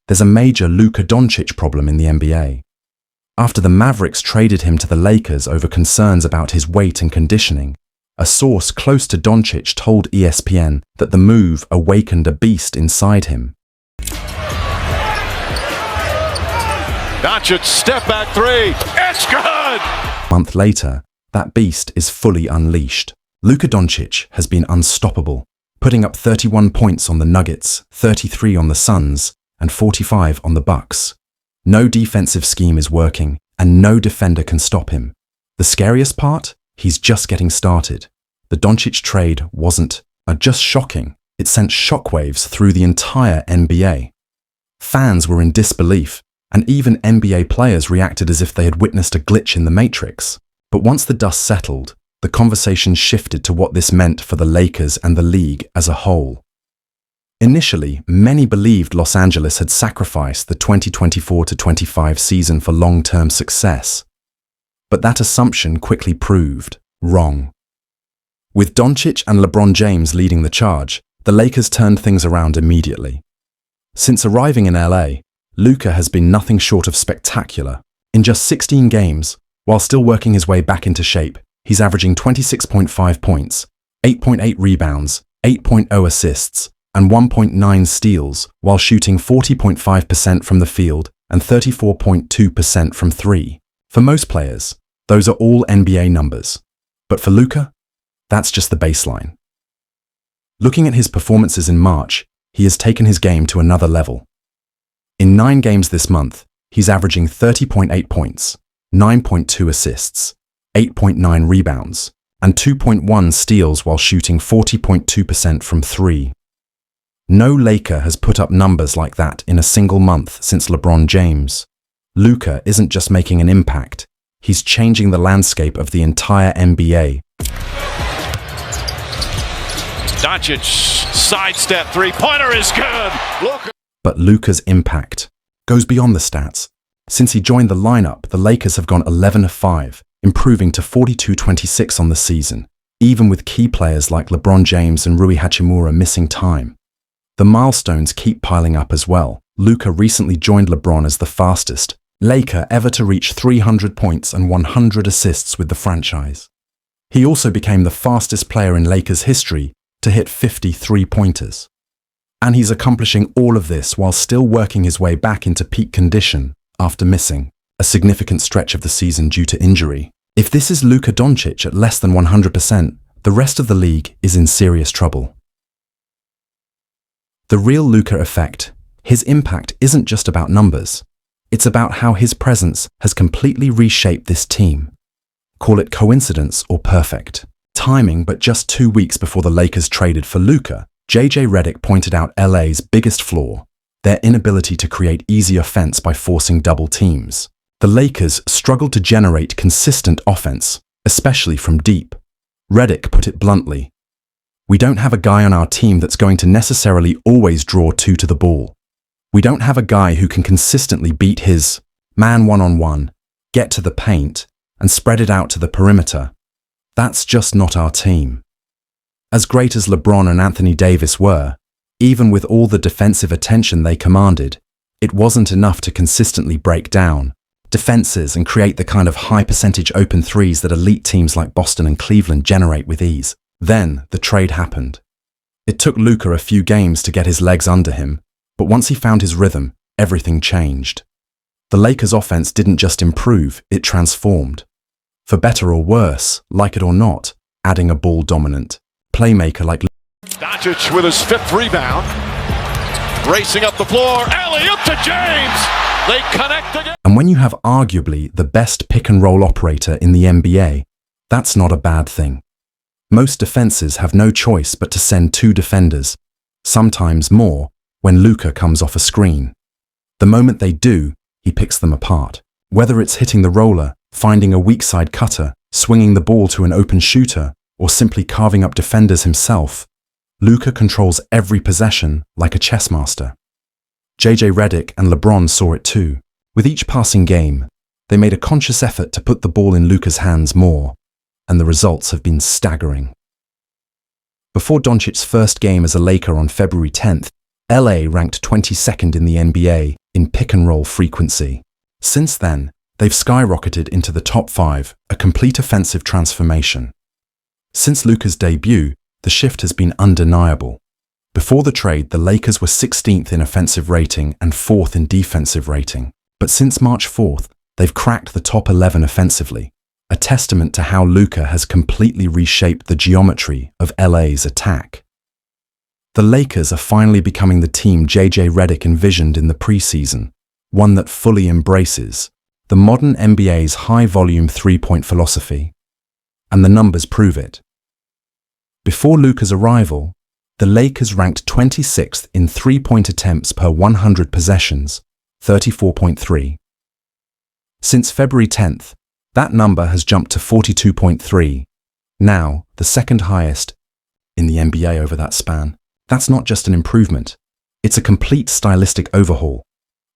there's a major Luka Dončić problem in the NBA. After the Mavericks traded him to the Lakers over concerns about his weight and conditioning, a source close to Dončić told ESPN that the move awakened a beast inside him. Dončić step back three. It's good! A month later, that beast is fully unleashed. Luka Dončić has been unstoppable, putting up 31 points on the Nuggets, 33 on the Suns, and 45 on the Bucks. No defensive scheme is working, and no defender can stop him. The scariest part? He's just getting started. The Dončić trade wasn't just shocking, it sent shockwaves through the entire NBA. Fans were in disbelief, and even NBA players reacted as if they had witnessed a glitch in the Matrix. But once the dust settled, the conversation shifted to what this meant for the Lakers and the league as a whole. Initially, many believed Los Angeles had sacrificed the 2024-25 season for long-term success. But that assumption quickly proved wrong. With Dončić and LeBron James leading the charge, the Lakers turned things around immediately. Since arriving in LA, Luka has been nothing short of spectacular. In just 16 games, while still working his way back into shape, he's averaging 26.5 points, 8.8 rebounds, 8.0 assists, and 1.9 steals, while shooting 40.5% from the field and 34.2% from three. For most players, those are all NBA numbers. But for Luka, that's just the baseline. Looking at his performances in March, he has taken his game to another level. In 9 games this month, he's averaging 30.8 points, 9.2 assists, 8.9 rebounds, and 2.1 steals while shooting 40.2% from three. No Laker has put up numbers like that in a single month since LeBron James. Luka isn't just making an impact, he's changing the landscape of the entire NBA. Dončić, sidestep three-pointer is good. Luka. But Luka's impact goes beyond the stats. Since he joined the lineup, the Lakers have gone 11-5, improving to 42-26 on the season, even with key players like LeBron James and Rui Hachimura missing time. The milestones keep piling up as well. Luka recently joined LeBron as the fastest Laker ever to reach 300 points and 100 assists with the franchise. He also became the fastest player in Lakers history to hit 50 three-pointers. And he's accomplishing all of this while still working his way back into peak condition after missing a significant stretch of the season due to injury. If this is Luka Dončić at less than 100%, the rest of the league is in serious trouble. The real Luka effect, his impact isn't just about numbers. It's about how his presence has completely reshaped this team. Call it coincidence or perfect timing, but just 2 weeks before the Lakers traded for Luka, JJ Redick pointed out LA's biggest flaw, their inability to create easy offense by forcing double teams. The Lakers struggled to generate consistent offense, especially from deep. Redick put it bluntly, "We don't have a guy on our team that's going to necessarily always draw two to the ball. We don't have a guy who can consistently beat his man one-on-one, get to the paint, and spread it out to the perimeter. That's just not our team." As great as LeBron and Anthony Davis were, even with all the defensive attention they commanded, it wasn't enough to consistently break down defenses and create the kind of high-percentage open threes that elite teams like Boston and Cleveland generate with ease. Then the trade happened. It took Luka a few games to get his legs under him, but once he found his rhythm, everything changed. The Lakers' offense didn't just improve, it transformed. For better or worse, like it or not, adding a ball-dominant playmaker like Dončić with his 5th rebound. Racing up the floor, alley-oop to James. They connect again. And when you have arguably the best pick-and-roll operator in the NBA, that's not a bad thing. Most defenses have no choice but to send 2 defenders, sometimes more, when Luka comes off a screen. The moment they do, he picks them apart. Whether it's hitting the roller, finding a weak side cutter, swinging the ball to an open shooter, or simply carving up defenders himself, Luka controls every possession like a chess master. JJ Redick and LeBron saw it too. With each passing game, they made a conscious effort to put the ball in Luka's hands more, and the results have been staggering. Before Dončić's first game as a Laker on February 10th, LA ranked 22nd in the NBA in pick-and-roll frequency. Since then, they've skyrocketed into the top 5, a complete offensive transformation. Since Luka's debut, the shift has been undeniable. Before the trade, the Lakers were 16th in offensive rating and 4th in defensive rating. But since March 4th, they've cracked the top 11 offensively, a testament to how Luka has completely reshaped the geometry of LA's attack. The Lakers are finally becoming the team JJ Redick envisioned in the preseason, one that fully embraces the modern NBA's high-volume three-point philosophy. And the numbers prove it. Before Luka's arrival, the Lakers ranked 26th in three-point attempts per 100 possessions, 34.3. Since February 10th, that number has jumped to 42.3, now the second highest in the NBA over that span. That's not just an improvement, it's a complete stylistic overhaul.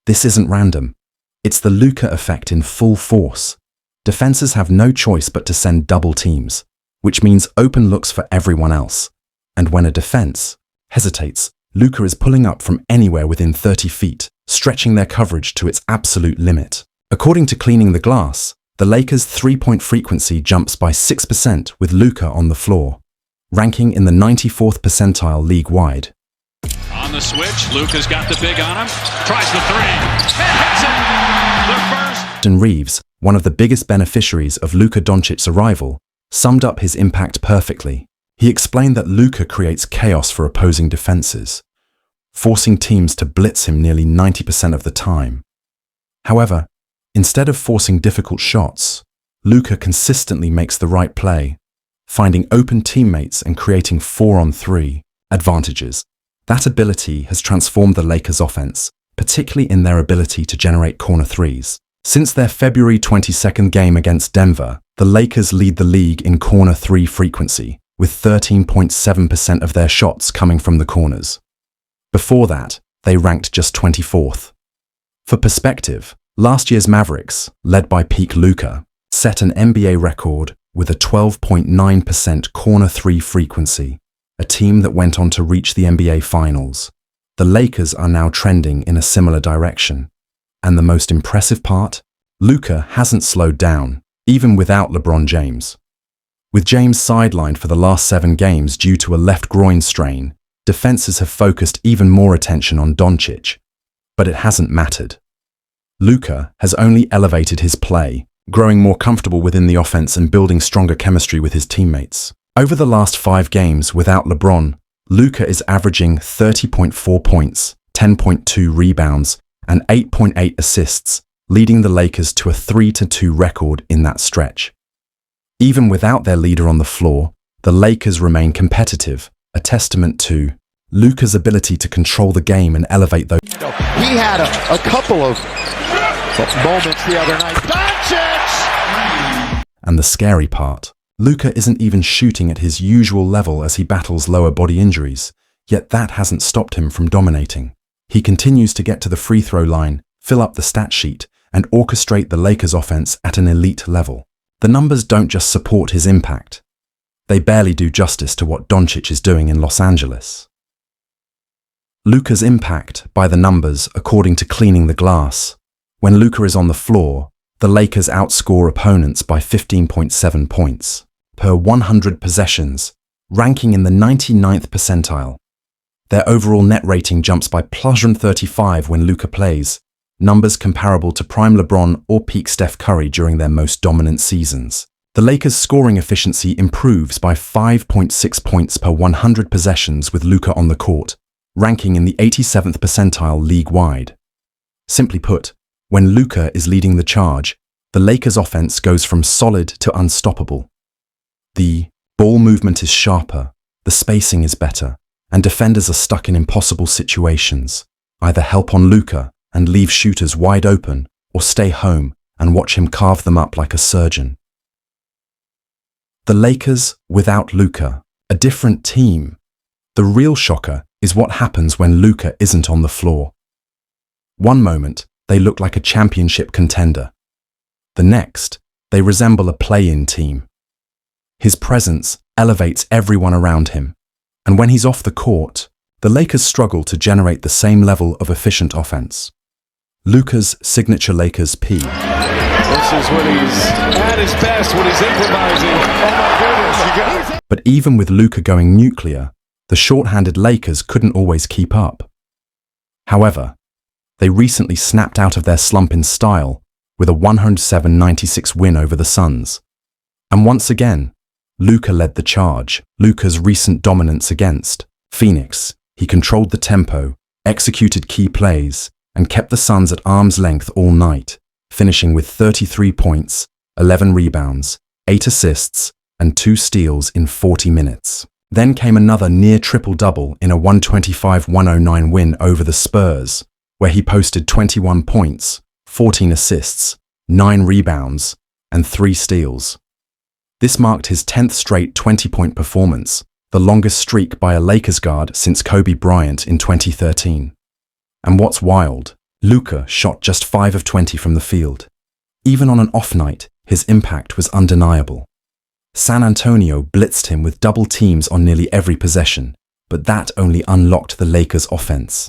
This isn't random. It's the Luka effect in full force. Defenses have no choice but to send double teams, which means open looks for everyone else. And when a defense hesitates, Luka is pulling up from anywhere within 30 feet, stretching their coverage to its absolute limit. According to Cleaning the Glass, the Lakers' three-point frequency jumps by 6% with Luka on the floor, ranking in the 94th percentile league-wide. On the switch, Luka's got the big on him, tries the three, and hits it! The first! And Reeves, one of the biggest beneficiaries of Luka Dončić's arrival, summed up his impact perfectly. He explained that Luka creates chaos for opposing defenses, forcing teams to blitz him nearly 90% of the time. However, instead of forcing difficult shots, Luka consistently makes the right play, finding open teammates and creating 4-on-3 advantages. That ability has transformed the Lakers' offense, particularly in their ability to generate corner threes. Since their February 22nd game against Denver, the Lakers lead the league in corner three frequency, with 13.7% of their shots coming from the corners. Before that, they ranked just 24th. For perspective, last year's Mavericks, led by peak Luka, set an NBA record with a 12.9% corner three frequency, a team that went on to reach the NBA Finals. The Lakers are now trending in a similar direction. And the most impressive part? Luka hasn't slowed down, even without LeBron James. With James sidelined for the last 7 games due to a left groin strain, defenses have focused even more attention on Dončić. But it hasn't mattered. Luka has only elevated his play, growing more comfortable within the offense and building stronger chemistry with his teammates. Over the last 5 games without LeBron, Luka is averaging 30.4 points, 10.2 rebounds, and 8.8 assists, leading the Lakers to a 3-2 record in that stretch. Even without their leader on the floor, the Lakers remain competitive, a testament to Luka's ability to control the game and elevate those. He had a couple of moments the other night. Dončić! And the scary part, Luka isn't even shooting at his usual level as he battles lower body injuries, yet that hasn't stopped him from dominating. He continues to get to the free throw line, fill up the stat sheet, and orchestrate the Lakers' offense at an elite level. The numbers don't just support his impact. They barely do justice to what Dončić is doing in Los Angeles. Luka's impact by the numbers according to Cleaning the Glass. When Luka is on the floor, the Lakers outscore opponents by 15.7 points per 100 possessions, ranking in the 99th percentile. Their overall net rating jumps by +35 when Luka plays, numbers comparable to prime LeBron or peak Steph Curry during their most dominant seasons. The Lakers' scoring efficiency improves by 5.6 points per 100 possessions with Luka on the court, ranking in the 87th percentile league-wide. Simply put, when Luka is leading the charge, the Lakers' offense goes from solid to unstoppable. The ball movement is sharper, the spacing is better, and defenders are stuck in impossible situations. Either help on Luka and leave shooters wide open, or stay home and watch him carve them up like a surgeon. The Lakers without Luka, a different team. The real shocker is what happens when Luka isn't on the floor. One moment, they look like a championship contender. The next, they resemble a play-in team. His presence elevates everyone around him, and when he's off the court, the Lakers struggle to generate the same level of efficient offense. Luka's signature Lakers P. This is when he's at his best, when he's improvising. Oh my goodness, But even with Luka going nuclear, the short-handed Lakers couldn't always keep up. However, they recently snapped out of their slump in style with a 107-96 win over the Suns. And once again, Luka led the charge. Luka's recent dominance against Phoenix, he controlled the tempo, executed key plays, and kept the Suns at arm's length all night, finishing with 33 points, 11 rebounds, 8 assists, and 2 steals in 40 minutes. Then came another near triple-double in a 125-109 win over the Spurs, where he posted 21 points, 14 assists, 9 rebounds, and 3 steals. This marked his 10th straight 20-point performance, the longest streak by a Lakers guard since Kobe Bryant in 2013. And what's wild, Luka shot just 5 of 20 from the field. Even on an off night, his impact was undeniable. San Antonio blitzed him with double teams on nearly every possession, but that only unlocked the Lakers' offense.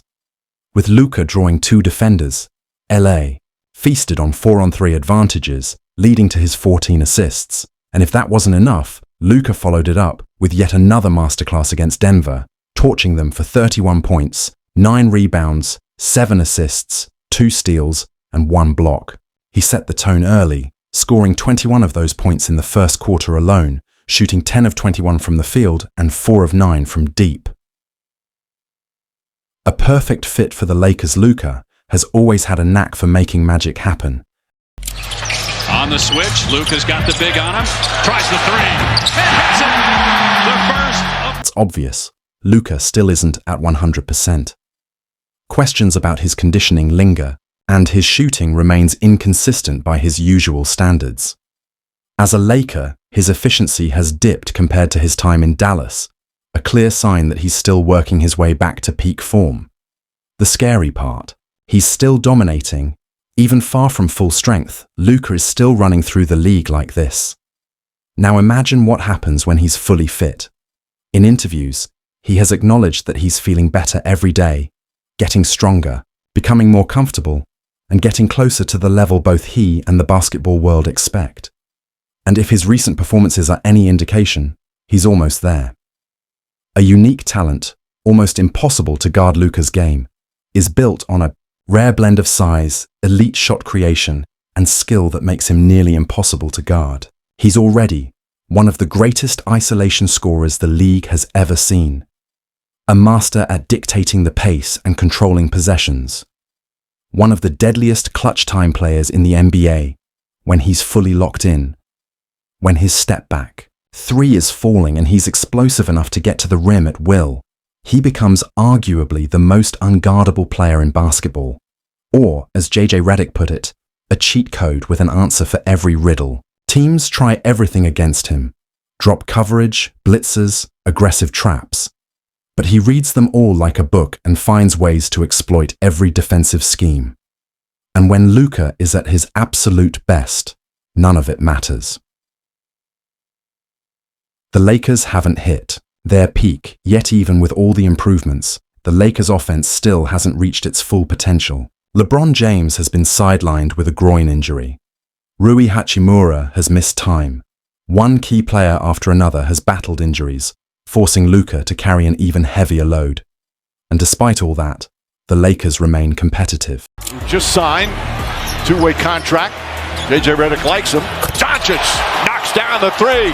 With Luka drawing 2 defenders, LA feasted on 4-on-3 advantages, leading to his 14 assists. And if that wasn't enough, Luka followed it up with yet another masterclass against Denver, torching them for 31 points, 9 rebounds, 7 assists, 2 steals, and 1 block. He set the tone early, scoring 21 of those points in the first quarter alone, shooting 10 of 21 from the field and 4 of 9 from deep. A perfect fit for the Lakers, Luka has always had a knack for making magic happen. On the switch, Luka's got the big on him, tries the 3, and hits it! The first. It's obvious, Luka still isn't at 100%. Questions about his conditioning linger, and his shooting remains inconsistent by his usual standards. As a Laker, his efficiency has dipped compared to his time in Dallas, a clear sign that he's still working his way back to peak form. The scary part, he's still dominating. Even far from full strength, Luka is still running through the league like this. Now imagine what happens when he's fully fit. In interviews, he has acknowledged that he's feeling better every day, getting stronger, becoming more comfortable, and getting closer to the level both he and the basketball world expect. And if his recent performances are any indication, he's almost there. A unique talent, almost impossible to guard Luka's game, is built on a rare blend of size, elite shot creation, and skill that makes him nearly impossible to guard. He's already one of the greatest isolation scorers the league has ever seen. A master at dictating the pace and controlling possessions. One of the deadliest clutch time players in the NBA when he's fully locked in. When his step back 3 is falling and he's explosive enough to get to the rim at will, he becomes arguably the most unguardable player in basketball. Or, as JJ Redick put it, a cheat code with an answer for every riddle. Teams try everything against him. Drop coverage, blitzers, aggressive traps. But he reads them all like a book and finds ways to exploit every defensive scheme. And when Luka is at his absolute best, none of it matters. The Lakers haven't hit their peak, yet even with all the improvements, the Lakers' offense still hasn't reached its full potential. LeBron James has been sidelined with a groin injury. Rui Hachimura has missed time. One key player after another has battled injuries, forcing Luka to carry an even heavier load. And despite all that, the Lakers remain competitive. Just signed, 2-way contract. JJ Redick likes him. Dončić knocks down the 3.